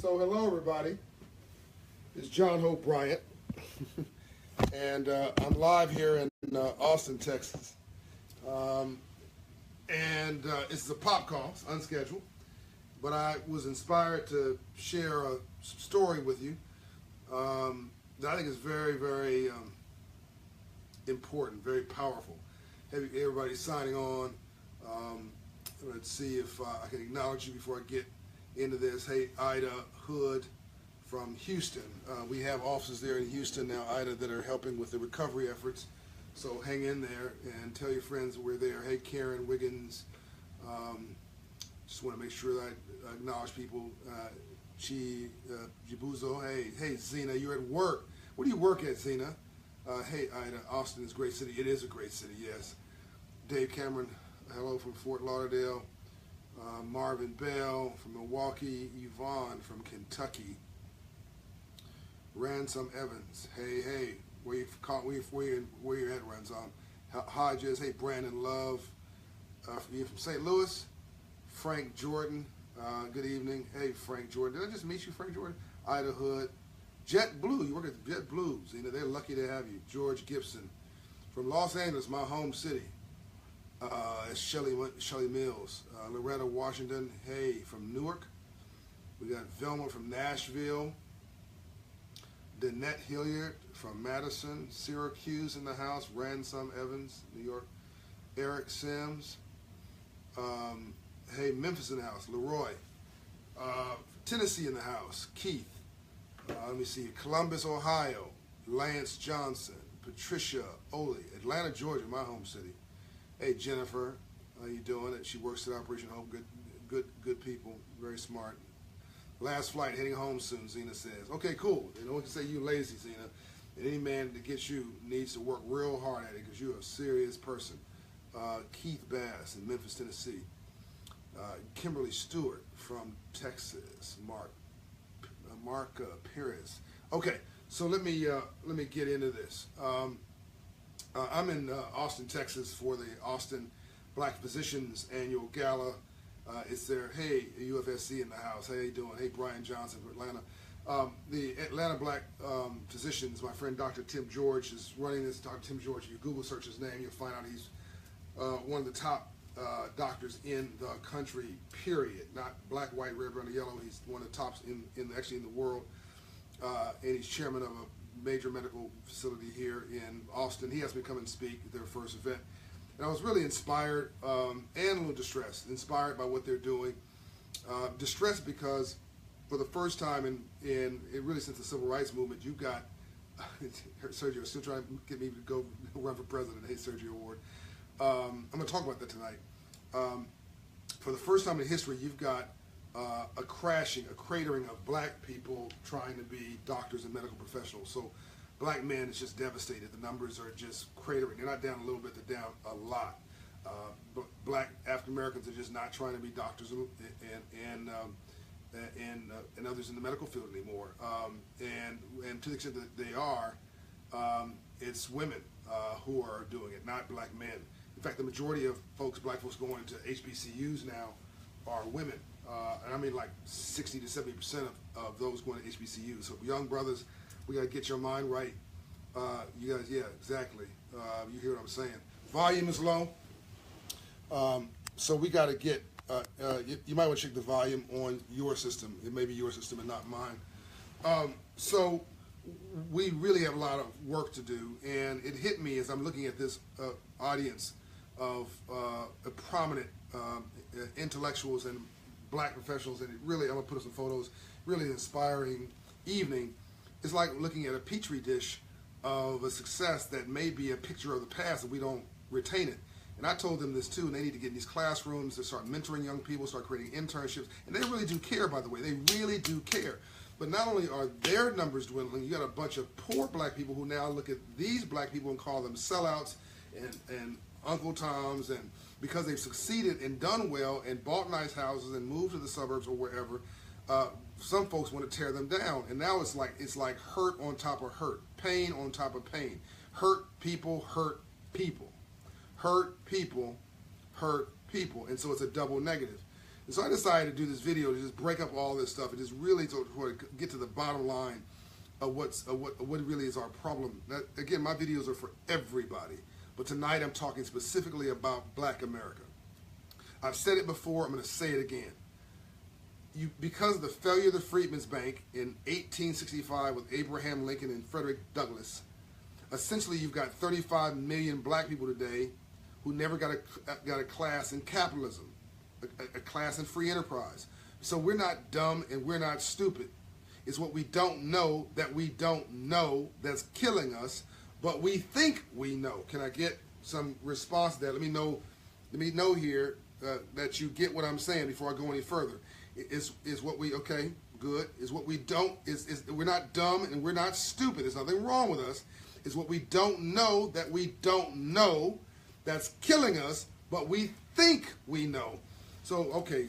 So hello everybody, it's John Hope Bryant, and I'm live here in Austin, Texas, this is a pop call, it's unscheduled, but I was inspired to share a story with you that I think is very, very important, very powerful. Everybody signing on. Let's see if I can acknowledge you before I get into this. Hey, Ida Hood from Houston. We have offices there in Houston now, Ida, that are helping with the recovery efforts. So hang in there and tell your friends we're there. Hey, Karen Wiggins. Just want to make sure that I acknowledge people. Jibuzo. Hey, Zena, you're at work. Where do you work at, Zena? Hey, Ida, Austin is a great city. It is a great city, yes. Dave Cameron, hello from Fort Lauderdale. Marvin Bell from Milwaukee. Yvonne from Kentucky. Ransom Evans. Hey, where you at, Ransom? Hodges. Hey, Brandon Love. You from St. Louis? Frank Jordan. Good evening. Hey, Frank Jordan. Did I just meet you, Frank Jordan? Ida Hood. Jet Blue. You work at Jet Blues. You know, they're lucky to have you. George Gibson. From Los Angeles, my home city. It's Shelly Mills. Loretta Washington. Hey, from Newark. We got Velma from Nashville. Danette Hilliard from Madison. Syracuse in the house. Ransom Evans, New York. Eric Sims. Hey, Memphis in the house. Leroy. Tennessee in the house. Keith. Let me see. Columbus, Ohio. Lance Johnson. Patricia Oley. Atlanta, Georgia, my home city. Hey, Jennifer. How you doing? She works at Operation Hope. Good people. Very smart. Last flight, heading home soon, Zena says. Okay, cool. No one can say you lazy, Zena. And any man that gets you needs to work real hard at it because you're a serious person. Keith Bass in Memphis, Tennessee. Kimberly Stewart from Texas. Mark Perez. Okay, so let me get into this. I'm in Austin, Texas for the Austin Black Physicians Annual Gala. It's there. Hey, UFSC in the house. How you doing? Hey, Brian Johnson from Atlanta. The Atlanta Black Physicians, my friend Dr. Tim George is running this. Dr. Tim George, if you Google search his name, you'll find out he's one of the top doctors in the country, period. Not black, white, red, brown, or yellow. He's one of the tops actually in the world. And he's chairman of a major medical facility here in Austin. He asked me to come and speak at their first event. And I was really inspired and a little distressed. Inspired by what they're doing. Distressed because for the first time in really since the Civil Rights Movement, you've got Sergio still trying to get me to go run for president. Hey, Sergio Award. I'm going to talk about that tonight. For the first time in history, you've got a cratering of black people trying to be doctors and medical professionals. So black men is just devastated. The numbers are just cratering. They're not down a little bit, they're down a lot. Black African Americans are just not trying to be doctors and others in the medical field anymore. And to the extent that they are, it's women who are doing it, not black men. In fact, the majority of black folks going to HBCUs now are women. And I mean like 60 to 70% of those going to HBCUs. So young brothers, we got to get your mind right. You guys, yeah, exactly. You hear what I'm saying. Volume is low. So we got to get, you might want to check the volume on your system. It may be your system and not mine. So we really have a lot of work to do. And it hit me as I'm looking at this audience of prominent intellectuals and black professionals. And it really, I'm going to put up some photos, really inspiring evening. It's like looking at a petri dish of a success that may be a picture of the past and we don't retain it. And I told them this too, and they need to get in these classrooms to start mentoring young people, start creating internships. And they really do care, by the way. They really do care. But not only are their numbers dwindling, you got a bunch of poor black people who now look at these black people and call them sellouts and Uncle Toms, and because they've succeeded and done well and bought nice houses and moved to the suburbs or wherever, some folks want to tear them down. And now it's like hurt on top of hurt, pain on top of pain. Hurt people hurt people. Hurt people hurt people. And so it's a double negative. And so I decided to do this video to just break up all this stuff and just really to get to the bottom line of what really is our problem. Now, again, my videos are for everybody, but tonight I'm talking specifically about Black America. I've said it before, I'm going to say it again. Because of the failure of the Freedmen's Bank in 1865 with Abraham Lincoln and Frederick Douglass, essentially you've got 35 million black people today who never got a class in capitalism, a class in free enterprise. So we're not dumb and we're not stupid. It's what we don't know that we don't know that's killing us, but we think we know. Can I get some response to that? Let me know here that you get what I'm saying before I go any further. Is what we, okay, good. Is what we don't, we're not dumb and we're not stupid. There's nothing wrong with us. It's what we don't know that we don't know that's killing us, but we think we know. So, okay,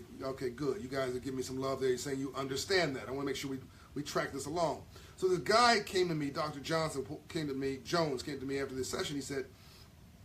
good. You guys are giving me some love there. You're saying you understand that. I want to make sure we track this along. So this guy came to me, Dr. Jones came to me after this session. He said,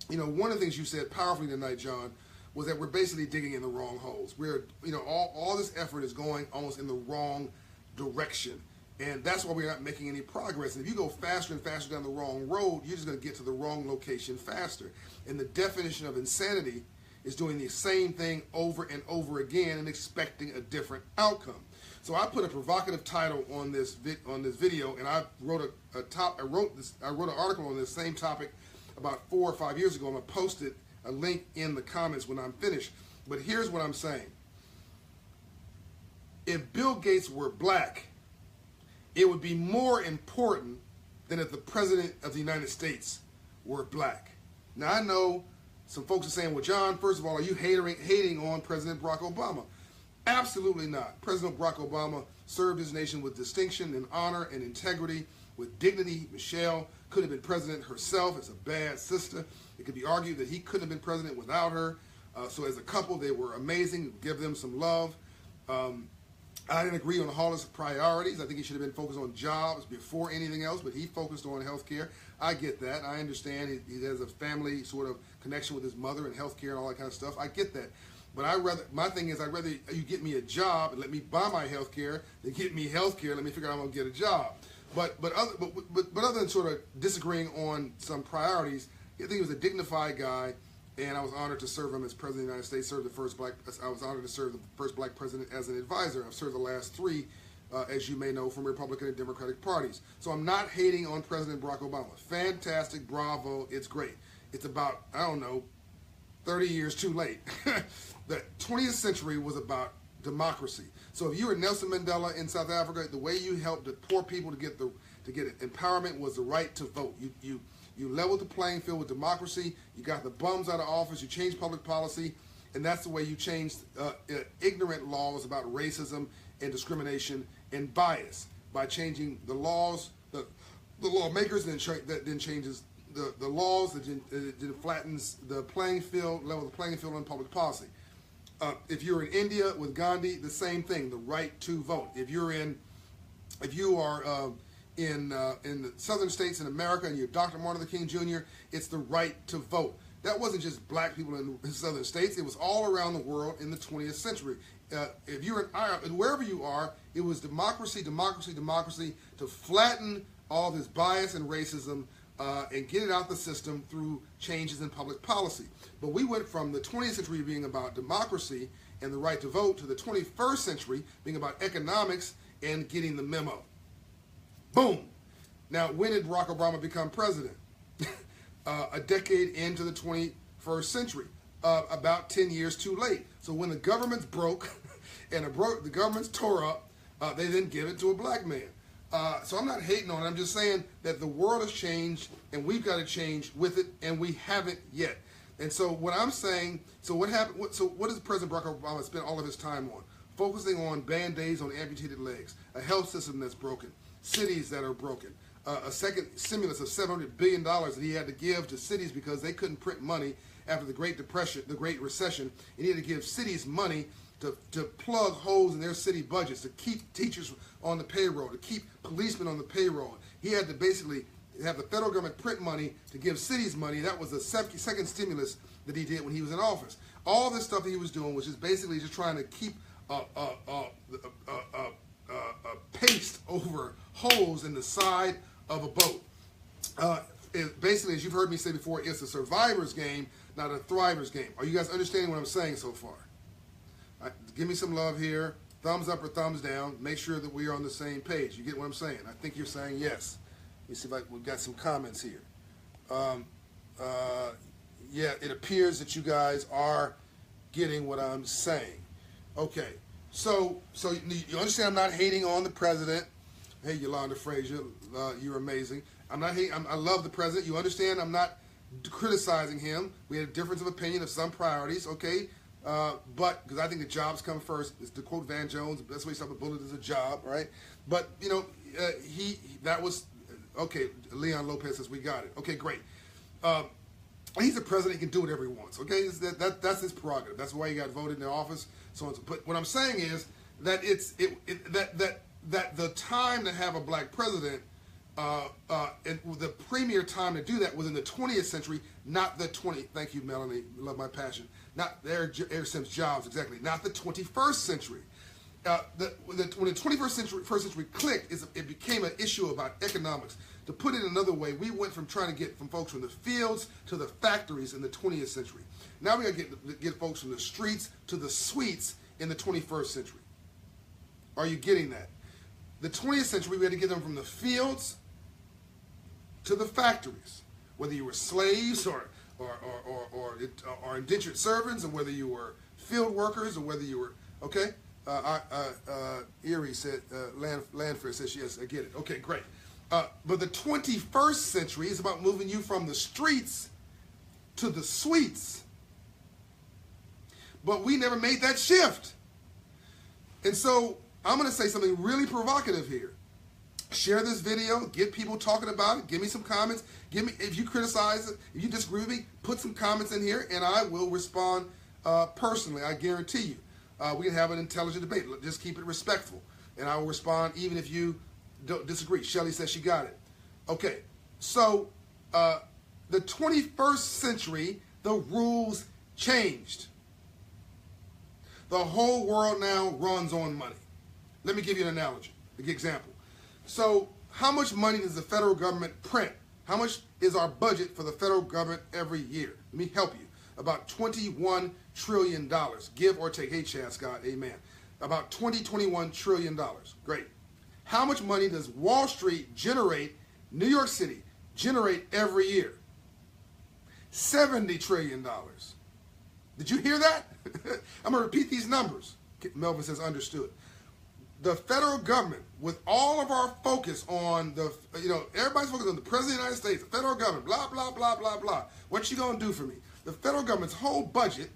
you know, one of the things you said powerfully tonight, John, was that we're basically digging in the wrong holes. We're, you know, all this effort is going almost in the wrong direction. And that's why we're not making any progress. And if you go faster and faster down the wrong road, you're just going to get to the wrong location faster. And the definition of insanity is doing the same thing over and over again and expecting a different outcome. So I put a provocative title on this video, and I wrote I wrote an article on this same topic about 4 or 5 years ago. I'm going to post it, a link in the comments when I'm finished. But here's what I'm saying. If Bill Gates were black, it would be more important than if the President of the United States were black. Now, I know some folks are saying, well, John, first of all, are you hating on President Barack Obama? Absolutely not. President Barack Obama served his nation with distinction and honor and integrity, with dignity. Michelle could have been president herself as a bad sister. It could be argued that he couldn't have been president without her. So as a couple, they were amazing. Give them some love. I didn't agree on all his priorities. I think he should have been focused on jobs before anything else, but he focused on health care. I get that. I understand he has a family sort of connection with his mother and health care and all that kind of stuff. I get that. But my thing is, I'd rather you get me a job and let me buy my health care than get me health care and let me figure out I'm going to get a job. But other than sort of disagreeing on some priorities, I think he was a dignified guy, and I was honored to serve him as President of the United States. I was honored to serve the first black president as an advisor. I've served the last 3, as you may know, from Republican and Democratic parties. So I'm not hating on President Barack Obama. Fantastic, bravo, it's great. It's about, I don't know, 30 years too late. The 20th century was about democracy. So if you were Nelson Mandela in South Africa, the way you helped the poor people to get empowerment was the right to vote. You leveled the playing field with democracy. You got the bums out of office. You changed public policy, and that's the way you changed ignorant laws about racism and discrimination and bias by changing the laws. The lawmakers then changes the laws that flattens the playing field, level the playing field on public policy. If you're in India with Gandhi, the same thing, the right to vote. If you are in the southern states in America and you're Dr. Martin Luther King Jr., it's the right to vote. That wasn't just black people in the southern states. It was all around the world in the 20th century. If you're in Ireland, wherever you are, it was democracy, democracy, democracy to flatten all this bias and racism and get it out the system through changes in public policy. But we went from the 20th century being about democracy and the right to vote to the 21st century being about economics and getting the memo. Boom. Now, when did Barack Obama become president? A decade into the 21st century, about 10 years too late. So when the government's broke and the government's tore up, they then give it to a black man. So I'm not hating on it. I'm just saying that the world has changed and we've got to change with it, and we haven't yet. And so what I'm saying, so what happened? So what does President Barack Obama spend all of his time on? Focusing on band-aids on amputated legs, a health system that's broken, cities that are broken, a second stimulus of $700 billion that he had to give to cities because they couldn't print money after the Great Depression, the Great Recession, and he had to give cities money to plug holes in their city budgets, to keep teachers on the payroll, to keep policemen on the payroll. He had to basically have the federal government print money to give cities money. That was the second stimulus that he did when he was in office. all this stuff that he was doing was just basically just trying to keep a paste over holes in the side of a boat. Basically, as you've heard me say before, it's a survivor's game, not a thriver's game. Are you guys understanding what I'm saying so far? Give me some love here. Thumbs up or thumbs down. Make sure that we are on the same page. You get what I'm saying? I think you're saying yes. Let me see if we've got some comments here. Yeah, it appears that you guys are getting what I'm saying. Okay, so you understand I'm not hating on the president. Hey, Yolanda Frazier, you're amazing. I'm not hating. I love the president. You understand I'm not criticizing him. We had a difference of opinion of some priorities, okay? But because I think the jobs come first. It's to quote Van Jones, the best way to stop a bullet is a job, right? But, you know, that was, okay, Leon Lopez says we got it. Okay, great. He's the president. He can do whatever he wants, okay? That's his prerogative. That's why he got voted in the office. So on. But what I'm saying is that that the time to have a black president, and the premier time to do that was in the 20th century, not the 20th. Thank you, Melanie. Love my passion. Not Eric Sims Jobs, exactly. Not the 21st century. When the 21st century clicked, it became an issue about economics. To put it another way, we went from trying to get from folks from the fields to the factories in the 20th century. Now we got to get folks from the streets to the suites in the 21st century. Are you getting that? The 20th century, we had to get them from the fields to the factories, whether you were slaves or indentured servants, or whether you were field workers, or whether you were, okay? Erie said, Landfair says, yes, I get it. Okay, great. But the 21st century is about moving you from the streets to the suites. But we never made that shift. And so I'm going to say something really provocative here. Share this video, get people talking about it, give me some comments. Give me, if you criticize it, if you disagree with me, put some comments in here and I will respond personally, I guarantee you. We can have an intelligent debate. Just keep it respectful. And I will respond even if you don't disagree. Shelly says she got it. Okay, so the 21st century, the rules changed. The whole world now runs on money. Let me give you an analogy, an example. So how much money does the federal government print? How much is our budget for the federal government every year? Let me help you. About $21 trillion, give or take. Hey, Chad Scott, amen. About $21 trillion. Great. How much money does Wall Street generate, New York City, generate every year? $70 trillion. Did you hear that? I'm going to repeat these numbers. Melvin says understood. The federal government, with all of our focus on the, everybody's focused on the President of the United States, the federal government, blah, blah, blah, blah, blah. What you going to do for me? The federal government's whole budget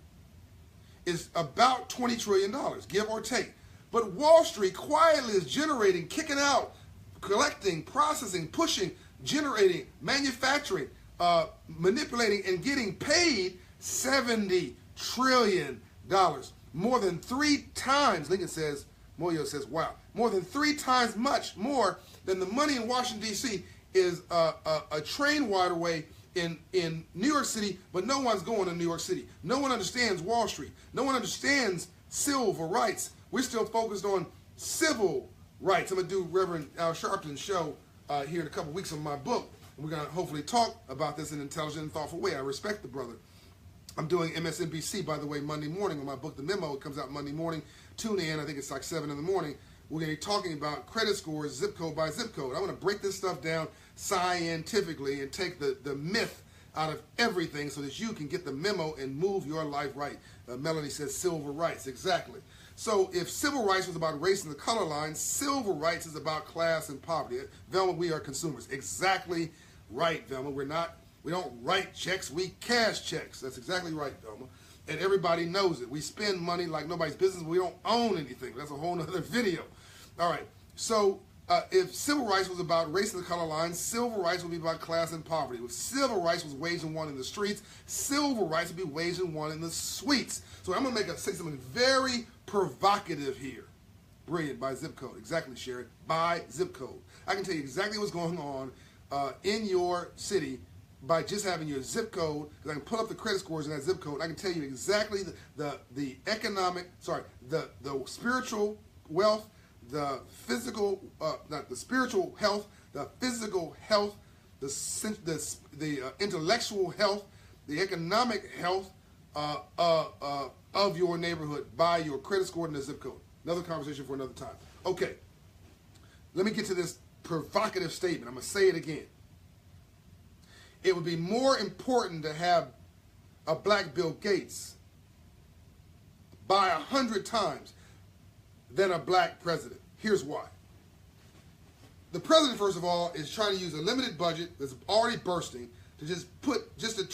is about $20 trillion, give or take. But Wall Street quietly is generating, kicking out, collecting, processing, pushing, generating, manufacturing, manipulating, and getting paid $70 trillion. More than 3 times, Lincoln says, Moyo says, wow, more than 3 times much more than the money in Washington, D.C. is a train waterway in New York City, but no one's going to New York City. No one understands Wall Street. No one understands civil rights. We're still focused on civil rights. I'm going to do Reverend Al Sharpton's show here in a couple weeks on my book. And we're going to hopefully talk about this in an intelligent and thoughtful way. I respect the brother. I'm doing MSNBC, by the way, Monday morning on my book, The Memo. It comes out Monday morning. Tune in. I think it's like 7 in the morning. We're going to be talking about credit scores, zip code by zip code. I want to break this stuff down scientifically and take the myth out of everything so that you can get the memo and move your life right. Melanie says civil rights. Exactly. So if civil rights was about race and the color line, civil rights is about class and poverty. Velma, we are consumers. Exactly right, Velma. We don't write checks, we cash checks. That's exactly right, Velma. And everybody knows it. We spend money like nobody's business. We don't own anything. That's a whole other video. All right. So if civil rights was about race and the color line, civil rights would be about class and poverty. If civil rights was waged and won in the streets, civil rights would be waged and won in the suites. So I'm going to say something very provocative here. Brilliant, by zip code. Exactly, Sherry. By zip code. I can tell you exactly what's going on in your city by just having your zip code, because I can pull up the credit scores in that zip code. I can tell you exactly the economic, sorry, the spiritual wealth, the physical, not the spiritual health, the physical health, the intellectual health, the economic health of your neighborhood by your credit score and the zip code. Another conversation for another time. Okay, let me get to this provocative statement. I'm going to say it again. It would be more important to have a black Bill Gates by 100 times than a black president. Here's why. The president, first of all, is trying to use a limited budget that's already bursting to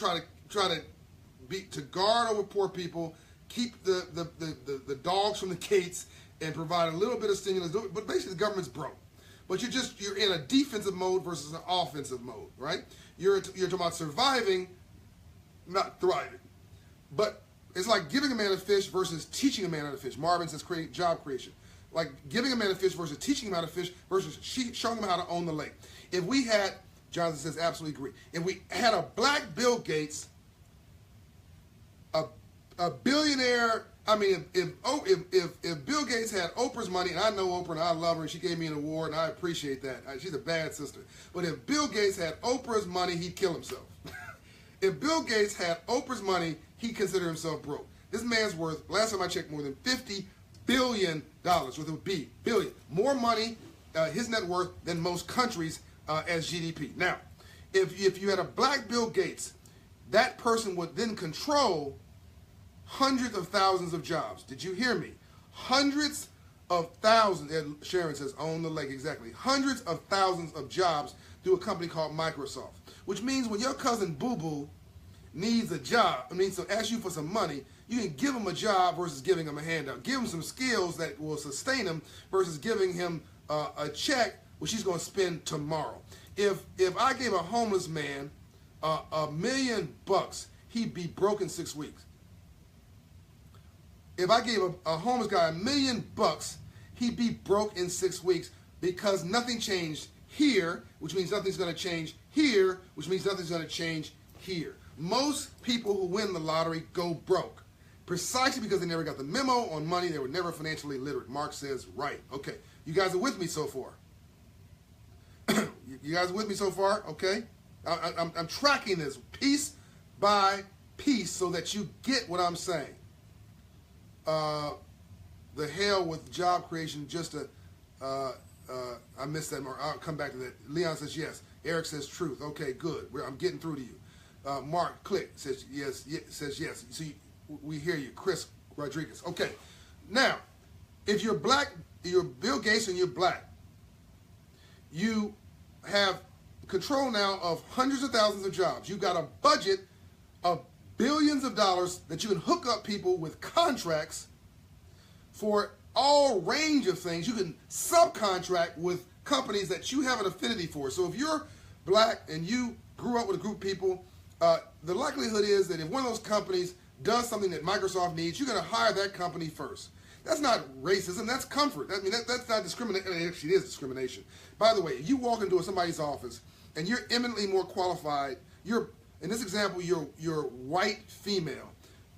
try to guard over poor people, keep the dogs from the gates, and provide a little bit of stimulus. But basically, the government's broke. But you're in a defensive mode versus an offensive mode, right? You're talking about surviving, not thriving. But it's like giving a man a fish versus teaching a man how to fish. Marvin says job creation. Like giving a man a fish versus teaching him how to fish versus showing him how to own the lake. If we had, Jonathan says, absolutely agree. If we had a black Bill Gates, a billionaire, I mean, if Bill Gates had Oprah's money, and I know Oprah and I love her, and she gave me an award, and I appreciate that. She's a bad sister. But if Bill Gates had Oprah's money, he'd kill himself. If Bill Gates had Oprah's money, he'd consider himself broke. This man's worth, last time I checked, more than $50 billion, with a B, billion. More money, his net worth, than most countries as GDP. Now, if you had a black Bill Gates, that person would then control hundreds of thousands of jobs. Did you hear me? Hundreds of thousands, and Sharon says, own the lake, exactly. Hundreds of thousands of jobs through a company called Microsoft. Which means when your cousin Boo Boo needs a job, needs to ask you for some money, you can give him a job versus giving him a handout. Give him some skills that will sustain him versus giving him a check which he's going to spend tomorrow. If I gave a homeless man $1 million, he'd be broke in 6 weeks. If I gave a homeless guy $1 million, he'd be broke in 6 weeks because nothing changed here, which means nothing's going to change here, which means nothing's going to change here. Most people who win the lottery go broke precisely because they never got the memo on money. They were never financially literate. Mark says, right. Okay. You guys are with me so far. You guys are with me so far? Okay. I'm tracking this piece by piece so that you get what I'm saying. The hell with job creation, I missed that, Mark. I'll come back to that. Leon says yes. Eric says truth. Okay, good. I'm getting through to you. Mark Click says yes. Says yes. See, we hear you. Chris Rodriguez. Okay. Now, if you're black, you're Bill Gates and you're black, you have control now of hundreds of thousands of jobs. You've got a budget of billions of dollars that you can hook up people with contracts for all range of things. You can subcontract with companies that you have an affinity for. So if you're black and you grew up with a group of people, the likelihood is that if one of those companies does something that Microsoft needs, you're going to hire that company first. That's not racism. That's comfort. I mean, that's not discrimination. Actually, it is discrimination. By the way, if you walk into somebody's office and you're eminently more qualified, you're, in this example, you're white female,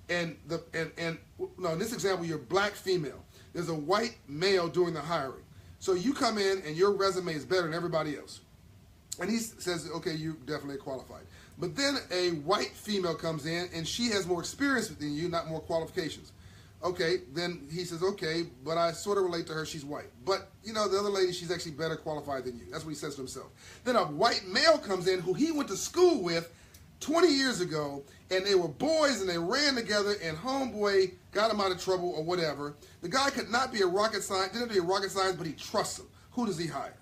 in this example, you're black female. There's a white male doing the hiring. So you come in and your resume is better than everybody else. And he says, okay, you're definitely qualified. But then a white female comes in and she has more experience than you, not more qualifications. Okay, then he says, okay, but I sort of relate to her, she's white. But, you know, the other lady, she's actually better qualified than you. That's what he says to himself. Then a white male comes in who he went to school with 20 years ago, and they were boys and they ran together, and homeboy got him out of trouble or whatever. The guy could not be a rocket scientist, didn't have to be a rocket scientist, but he trusts him. Who does he hire?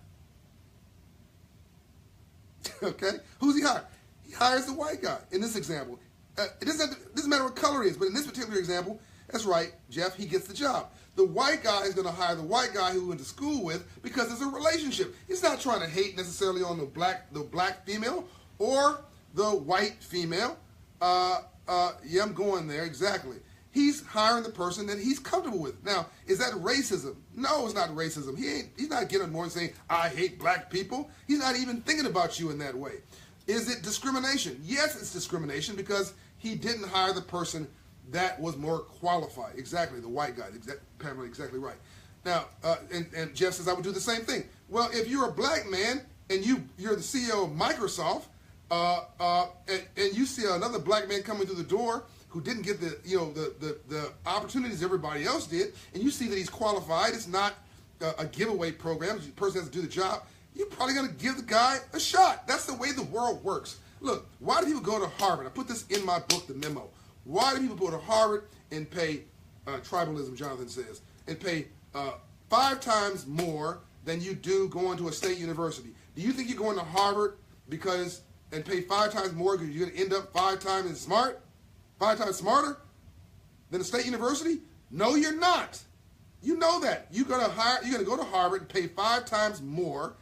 Okay, who's he hire? He hires the white guy in this example. It doesn't matter what color he is, but in this particular example, that's right, Jeff, he gets the job. The white guy is going to hire the white guy who he went to school with because there's a relationship. He's not trying to hate necessarily on the black female or the white female. Yeah, I'm going there, exactly. He's hiring the person that he's comfortable with. Now, is that racism? No, it's not racism. He's not getting more and saying, I hate black people. He's not even thinking about you in that way. Is it discrimination? Yes, it's discrimination because he didn't hire the person that was more qualified. Exactly, the white guy. Pamela, exactly right. Now, and Jeff says I would do the same thing. Well, if you're a black man and you're the CEO of Microsoft, and you see another black man coming through the door who didn't get the opportunities everybody else did, and you see that he's qualified, it's not a giveaway program, the person has to do the job, you're probably going to give the guy a shot. That's the way the world works. Look, why do people go to Harvard? I put this in my book, The Memo. Why do people go to Harvard and pay, tribalism, Jonathan says, and pay 5 times more than you do going to a state university? Do you think you're going to Harvard and pay 5 times more because you're going to end up 5 times smarter than a state university? No, you're not. You know that. You're going to go to Harvard and pay 5 times more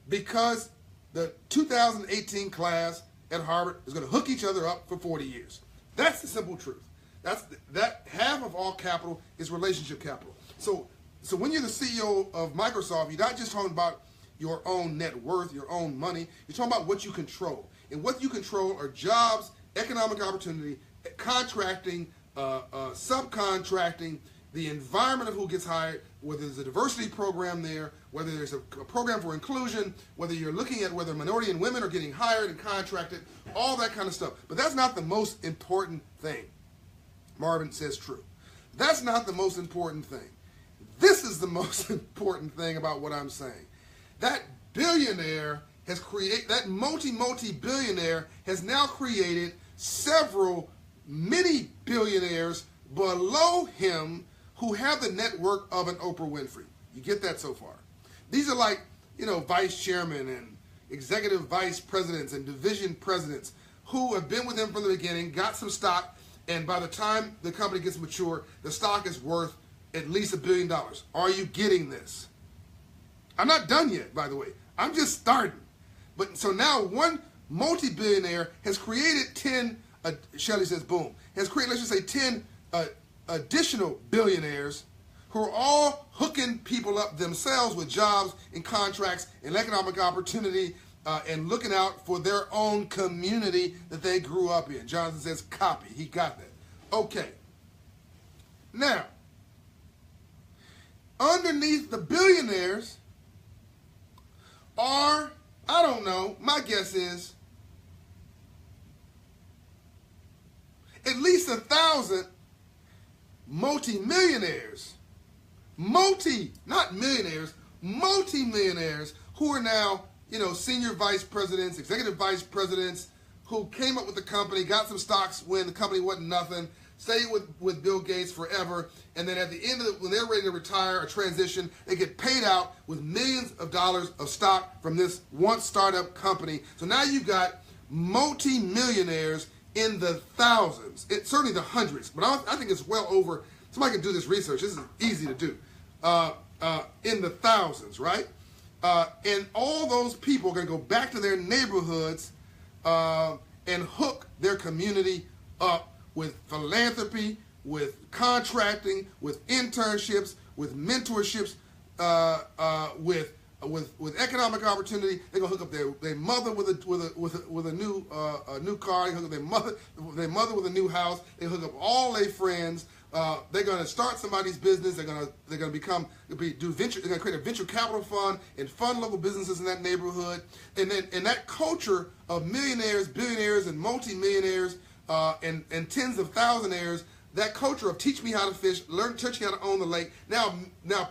because the 2018 class at Harvard is going to hook each other up for 40 years. That's the simple truth. That half of all capital is relationship capital. So when you're the CEO of Microsoft, you're not just talking about your own net worth, your own money. You're talking about what you control. And what you control are jobs, economic opportunity, contracting, subcontracting, the environment of who gets hired, whether there's a diversity program there, whether there's a program for inclusion, whether you're looking at whether minority and women are getting hired and contracted, all that kind of stuff. But that's not the most important thing. Marvin says true. That's not the most important thing. This is the most important thing about what I'm saying. That billionaire has created, that multi-billionaire has now created several mini billionaires below him who have the network of an Oprah Winfrey. You get that so far? These are like, vice chairmen and executive vice presidents and division presidents who have been with him from the beginning, got some stock, and by the time the company gets mature, the stock is worth at least $1 billion. Are you getting this? I'm not done yet, by the way. I'm just starting. But so now one multi-billionaire has created 10, Shelley says boom, has created, let's just say 10 additional billionaires who are all hooking people up themselves with jobs and contracts and economic opportunity and looking out for their own community that they grew up in. Jonathan says copy. He got that. Okay. Now, underneath the billionaires are, I don't know, my guess is at least 1,000 multi-millionaires, not millionaires, multi-millionaires who are now, senior vice presidents, executive vice presidents, who came up with the company, got some stocks when the company wasn't nothing, stayed with Bill Gates forever, and then at the end of it, when they're ready to retire or transition, they get paid out with millions of dollars of stock from this once startup company. So now you've got multi-millionaires in the thousands, certainly the hundreds, but I think it's well over, somebody can do this research, this is easy to do, in the thousands, right? And all those people are going to go back to their neighborhoods and hook their community up with philanthropy, with contracting, with internships, with mentorships, with economic opportunity. They're gonna hook up their mother with a new car. They hook up their mother with a new house. They hook up all their friends. They're gonna start somebody's business. They're gonna create a venture capital fund and fund local businesses in that neighborhood. And then that culture of millionaires, billionaires, and multi-millionaires and tens of thousandaires, that culture of teach me how to fish, teach me how to own the lake, now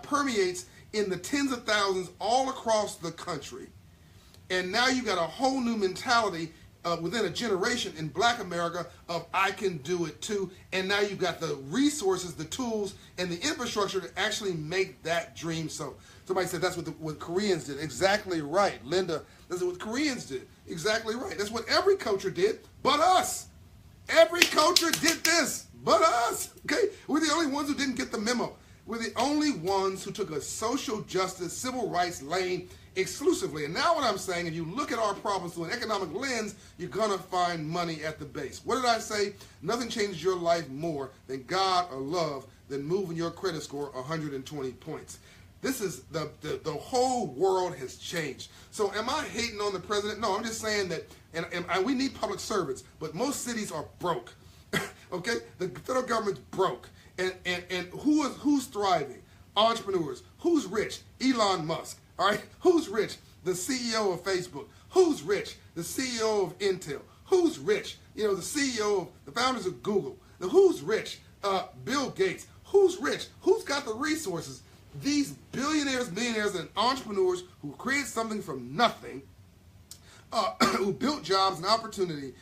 permeates in the tens of thousands all across the country. And now you got a whole new mentality within a generation in Black America of I can do it too. And now you've got the resources, the tools, and the infrastructure to actually make that dream so. Somebody said that's what Koreans did. Exactly right. Linda, that's what Koreans did. Exactly right. That's what every culture did but us. Every culture did this but us. Okay? We're the only ones who didn't get the memo. We're the only ones who took a social justice, civil rights lane exclusively. And now what I'm saying, if you look at our problems through an economic lens, you're going to find money at the base. What did I say? Nothing changes your life more than God or love than moving your credit score 120 points. This is the whole world has changed. So am I hating on the president? No, I'm just saying that, and we need public servants, but most cities are broke. Okay, the federal government's broke, and who's thriving? Entrepreneurs. Who's rich? Elon Musk. All right, who's rich? The CEO of Facebook. Who's rich? The CEO of Intel. Who's rich? You know, the CEO of the founders of Google. Who's rich? Bill Gates. Who's rich? Who's got the resources? These billionaires, millionaires, and entrepreneurs who create something from nothing, who built jobs and opportunity,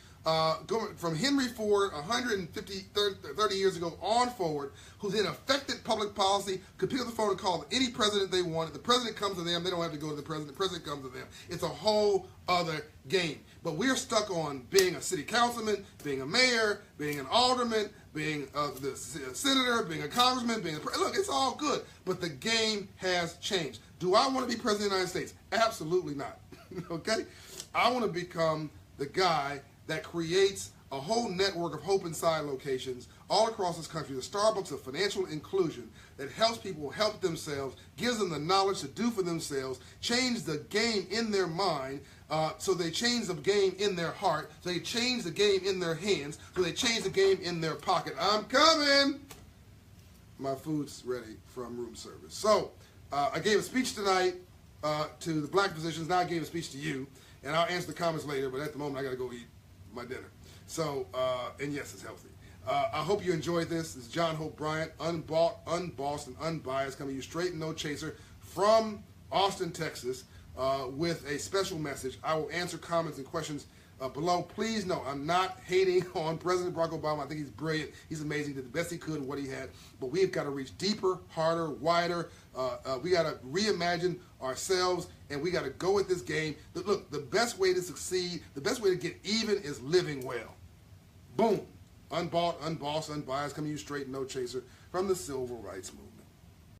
going from Henry Ford 30 years ago on forward, who then affected public policy, could pick up the phone and call any president they wanted. The president comes to them. They don't have to go to the president comes to them. It's a whole other game. But we're stuck on being a city councilman, being a mayor, being an alderman, being the senator, being a congressman, being a look, it's all good. But the game has changed. Do I want to be president of the United States? Absolutely not. Okay? I want to become the guy that creates a whole network of Hope Inside locations all across this country, the Starbucks of financial inclusion that helps people help themselves, gives them the knowledge to do for themselves, change the game in their mind, so they change the game in their heart, so they change the game in their hands, so they change the game in their pocket. I'm coming! My food's ready from room service. So, I gave a speech tonight to the black physicians. Now I gave a speech to you, and I'll answer the comments later, but at the moment I got to go eat my dinner. So, and yes, it's healthy. I hope you enjoyed this. This is John Hope Bryant, unbought, unbossed, and unbiased, coming to you straight and no chaser from Austin, Texas, with a special message. I will answer comments and questions below. Please know, I'm not hating on President Barack Obama. I think he's brilliant. He's amazing. He did the best he could in what he had. But we've got to reach deeper, harder, wider. We got to reimagine ourselves, and we got to go at this game. Look, the best way to succeed, the best way to get even is living well. Boom. Unbought, unbossed, unbiased, coming to you straight, no chaser from the Civil Rights Movement.